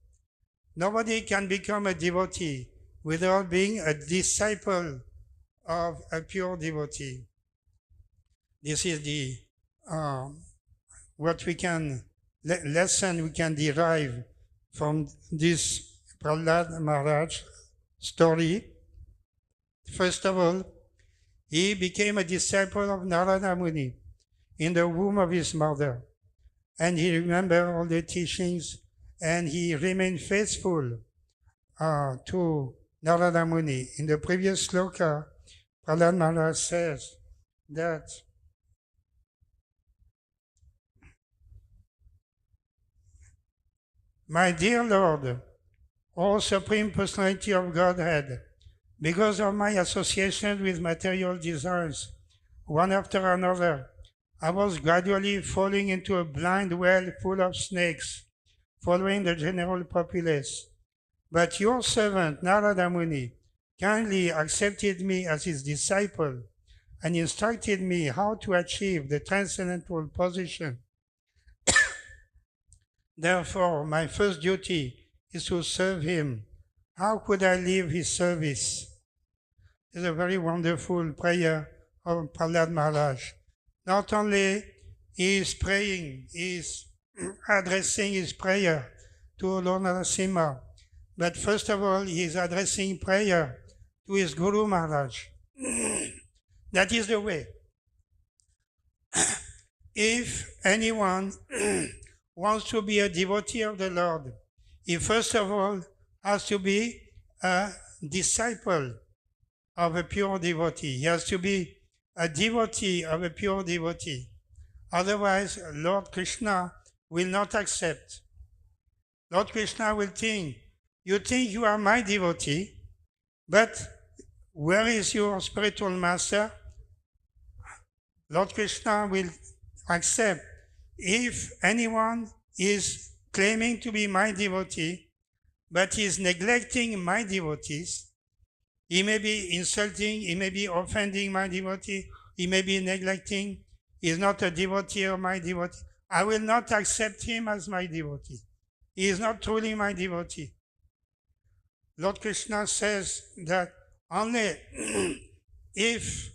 Nobody can become a devotee without being a disciple of a pure devotee. This is the what we can lesson we can derive from this Prahlad Maharaj story. First of all, he became a disciple of Narada Muni in the womb of his mother, and he remembered all the teachings, and he remained faithful to Narada Muni. In the previous sloka, Prahlad Maharaj says that my dear Lord, O Supreme Personality of Godhead, because of my association with material desires, one after another, I was gradually falling into a blind well full of snakes, following the general populace. But your servant, Narada Muni, kindly accepted me as his disciple and instructed me how to achieve the transcendental position. Therefore, my first duty is to serve him. How could I leave his service? It's a very wonderful prayer of Prahlad Maharaj. Not only he is praying, he is addressing his prayer to Lord Narasimha, but first of all, he is addressing prayer to his Guru Maharaj. That is the way. If anyone wants to be a devotee of the Lord, he first of all has to be a disciple of a pure devotee. He has to be a devotee of a pure devotee. Otherwise, Lord Krishna will not accept. Lord Krishna will think, you think you are my devotee, but where is your spiritual master? Lord Krishna will accept. If anyone is claiming to be my devotee, but is neglecting my devotees, he may be insulting, he may be offending my devotee, he may be neglecting, he is not a devotee of my devotee. I will not accept him as my devotee. He is not truly my devotee. Lord Krishna says that only if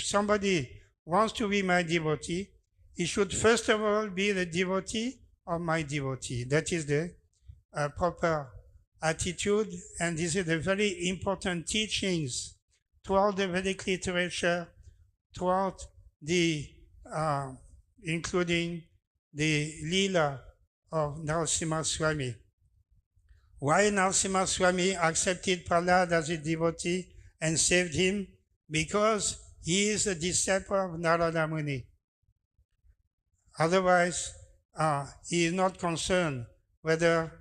somebody wants to be my devotee, he should first of all be the devotee of my devotee. That is the proper attitude, and this is the very important teachings throughout the Vedic literature, throughout the, including the Leela of Narasimha Swami. Why Narasimha Swami accepted Prahlad as a devotee and saved him? Because he is a disciple of Narada Muni. Otherwise, he is not concerned whether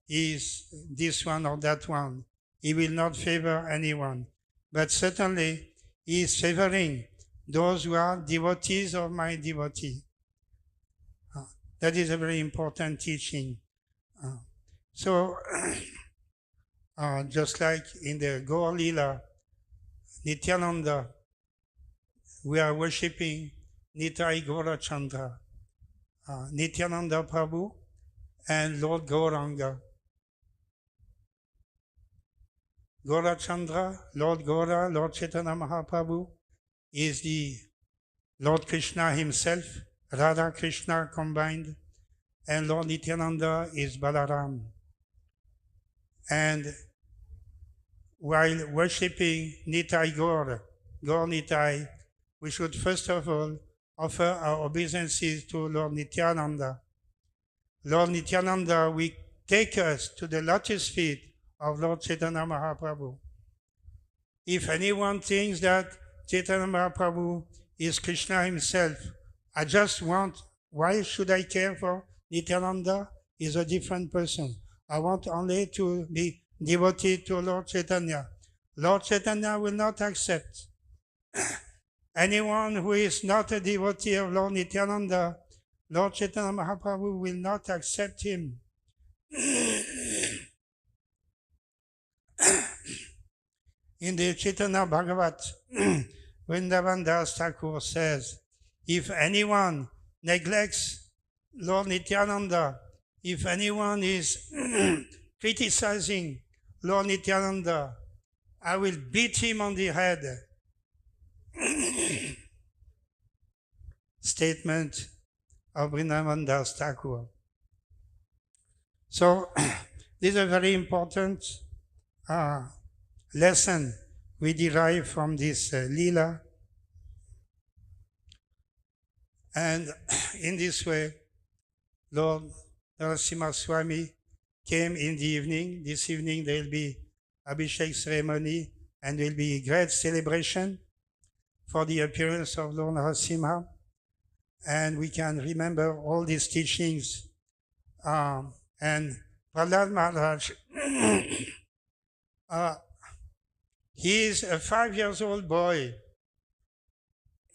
he is this one or that one. He will not favor anyone. But certainly, he is favoring those who are devotees of my devotee. That is a very important teaching. So, just like in the Gaur Leela, Nityananda, we are worshipping Nitai Gaurachandra, Nityananda Prabhu, and Lord Gauranga. Gaurachandra, Lord Gaura, Lord Chaitanya Mahaprabhu is the Lord Krishna himself, Radha Krishna combined, and Lord Nityananda is Balaram. And while worshipping Nitai Gaur Nitai, we should first of all offer our obeisances to Lord Nityananda. Lord Nityananda will take us to the lotus feet of Lord Chaitanya Mahaprabhu. If anyone thinks that Chaitanya Mahaprabhu is Krishna himself, why should I care for Nityananda? He's a different person. I want only to be devoted to Lord Chaitanya. Lord Chaitanya will not accept. Anyone who is not a devotee of Lord Nityananda, Lord Chaitanya Mahaprabhu will not accept him. In the Chaitanya Bhagavat, Vrindavan Das Thakur says, if anyone neglects Lord Nityananda, if anyone is criticizing Lord Nityananda, I will beat him on the head. Statement of Vrindavan Das Thakur. So, this is a very important lesson we derive from this Leela. And in this way, Lord Narasimha Swami came in the evening. This evening there will be Abhishek ceremony and there will be great celebration for the appearance of Lord Narasimha. And we can remember all these teachings. And Prahlad Maharaj, he is a 5-year-old boy.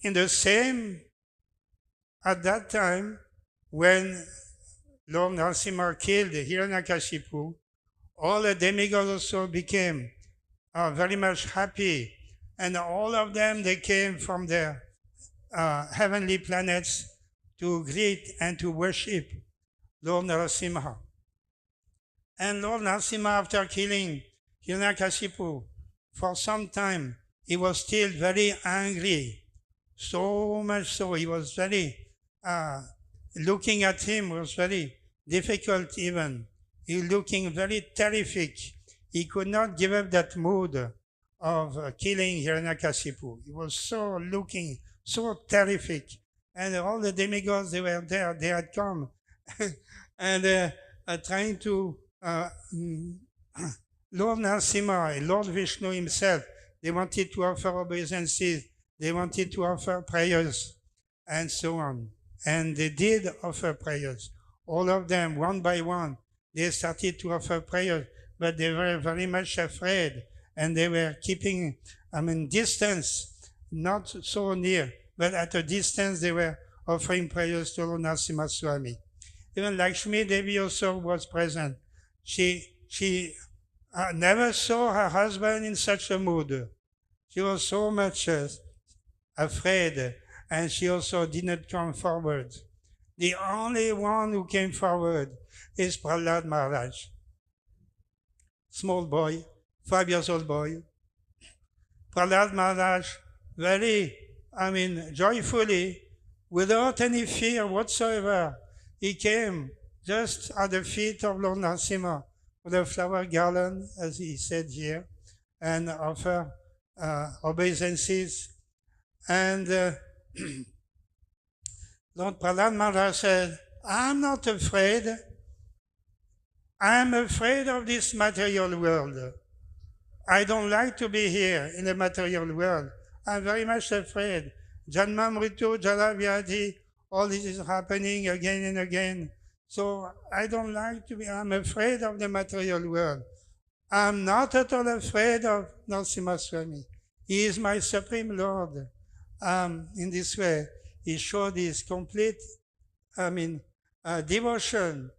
In the same, at that time, when Lord Narasimha killed Hiranyakashipu, all the demigods also became very much happy. And all of them, they came from their heavenly planets to greet and to worship Lord Narasimha. And Lord Narasimha, after killing Hiranyakashipu, for some time, he was still very angry. So much so, he was very, looking at him was very difficult even. He looking very terrific. He could not give up that mood of killing Hiranyakashipu. He was so looking, so terrific. And all the demigods, they were there, they had come. And trying to, Lord Narasimha, Lord Vishnu himself, they wanted to offer obeisances, they wanted to offer prayers, and so on. And they did offer prayers. All of them, one by one, they started to offer prayers, but they were very much afraid, and they were keeping, distance, not so near, but at a distance they were offering prayers to Lord Narasimha Swami. Even Lakshmi Devi also was present. She never saw her husband in such a mood. She was so much afraid, and she also did not come forward. The only one who came forward is Prahlad Maharaj. Small boy, 5-year-old boy. Prahlad Maharaj, very, joyfully, without any fear whatsoever, he came just at the feet of Lord Narasimha with a flower garland, as he said here, and offer obeisances. And Lord Prahlad Maharaj said, I'm not afraid. I'm afraid of this material world. I don't like to be here in the material world. I'm very much afraid. Janma Mritu, Jara Vyadhi, all this is happening again and again. So I don't like to be, I'm afraid of the material world. I'm not at all afraid of Narasimha Swami. He is my Supreme Lord. In this way, he showed his complete, devotion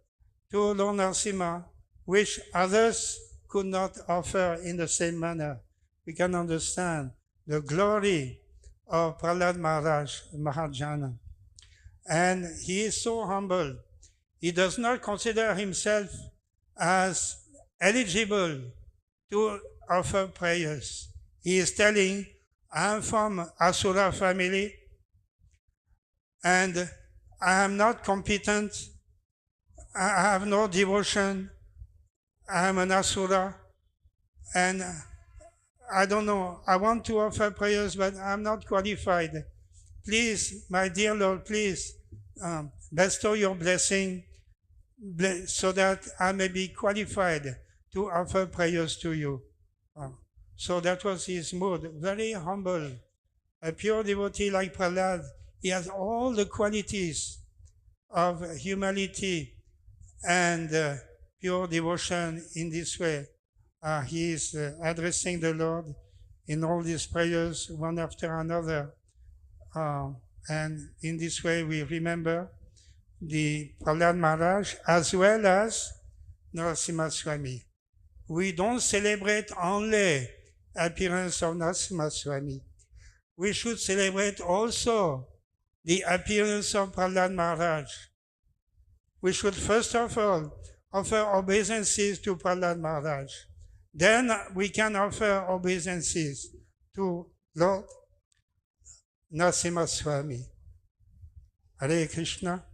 to Lord Narasimha, which others could not offer in the same manner. We can understand the glory of Prahlad Maharaj, Mahajana. And he is so humble. He does not consider himself as eligible to offer prayers. He is telling, I'm from Asura family, and I am not competent. I have no devotion. I am an Asura, and I don't know. I want to offer prayers, but I'm not qualified. Please, my dear Lord, please bestow your blessing so that I may be qualified to offer prayers to you. So that was his mood, very humble. A pure devotee like Prahlad, he has all the qualities of humility and pure devotion in this way. He is addressing the Lord in all these prayers, one after another. And in this way, we remember the Prahlad Maharaj as well as Narasimha Swami. We don't celebrate only appearance of Narasimha Swami. We should celebrate also the appearance of Prahlad Maharaj. We should first of all offer obeisances to Prahlad Maharaj. Then we can offer obeisances to Lord Narasimha Swami. Hare Krishna.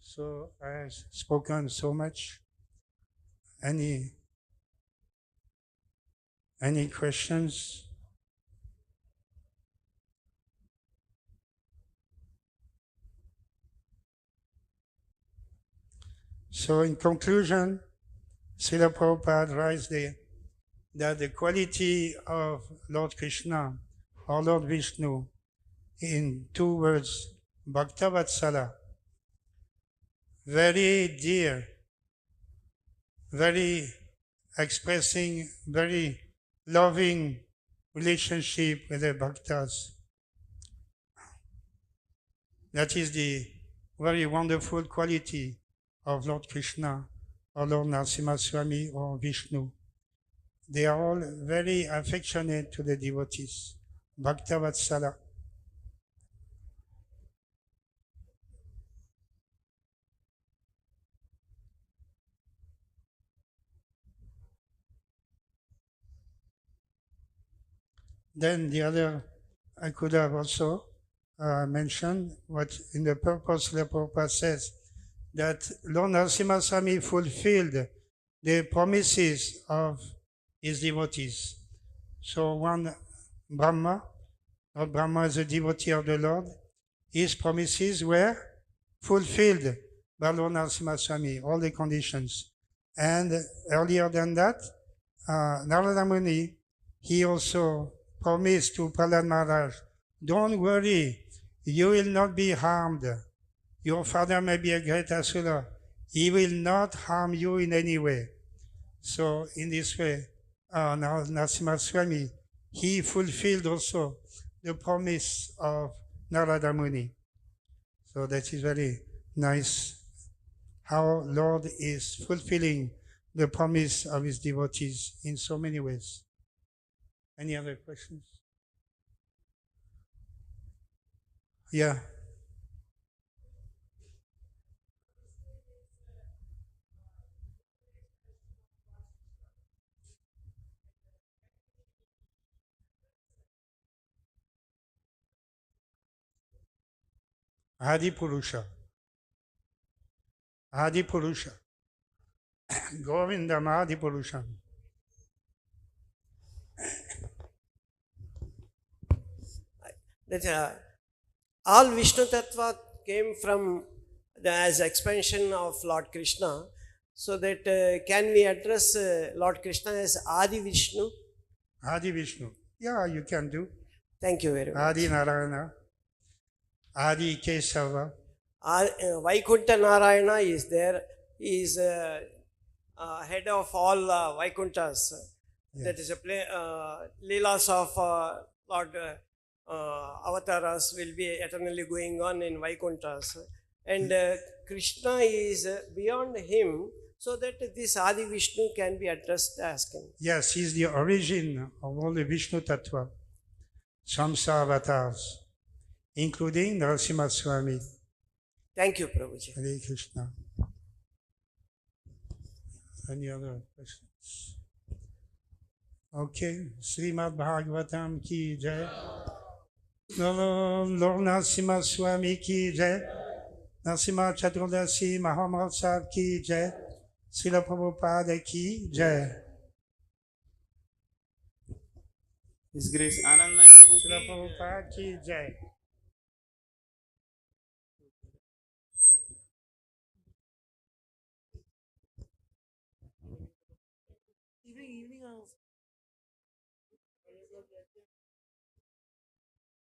So I have spoken so much. Any questions? So in conclusion, Srila Prabhupada writes there that the quality of Lord Krishna or Lord Vishnu in 2 words, Bhaktavatsala, very dear, very expressing very loving relationship with the bhaktas. That is the very wonderful quality of Lord Krishna or Lord Narasimha Swami or Vishnu. They are all very affectionate to the devotees. Bhaktavatsala. Then the other, I could have also mentioned what in the purpose the Prabhupada says, that Lord Narasimha Swami fulfilled the promises of his devotees. So one Brahma, Lord Brahma is a devotee of the Lord, his promises were fulfilled by Lord Narasimha Swami, all the conditions. And earlier than that, Narada Muni, he also promised to Prahlad Maharaj, don't worry, you will not be harmed. Your father may be a great asura. He will not harm you in any way. So in this way, Narasimha Swami, he fulfilled also the promise of Narada Muni. So that is very nice how Lord is fulfilling the promise of his devotees in so many ways. Any other questions? Yeah. Adi Purusha. Adi Purusha. Govindam Adi Purusha. That all Vishnu Tattva came from as expansion of Lord Krishna. So that can we address Lord Krishna as Adi Vishnu? Adi Vishnu. Yeah, you can do. Thank you very much. Adi Narayana. Adi Kesava. Vaikuntha Narayana is there. He is head of all Vaikunthas. Yes. That is a play. Leelas of Lord avatars will be eternally going on in Vaikunthas. And Krishna is beyond him, so that this Adi Vishnu can be addressed as him. Yes, he is the origin of all the Vishnu Tattva, Samsa avatars, including Narasimha Swami. Thank you, Prabhuji. Hare Krishna. Any other questions? Okay, Srimad Bhagavatam ki jai. Lord Narasimha Swami ki jai. Narasimha Chaturdasi Mahamahotsav ki jai. Srila Prabhupada ki jai. His Grace Anandamaya Prabhu Srila ki Prabhupada ki jai. Evening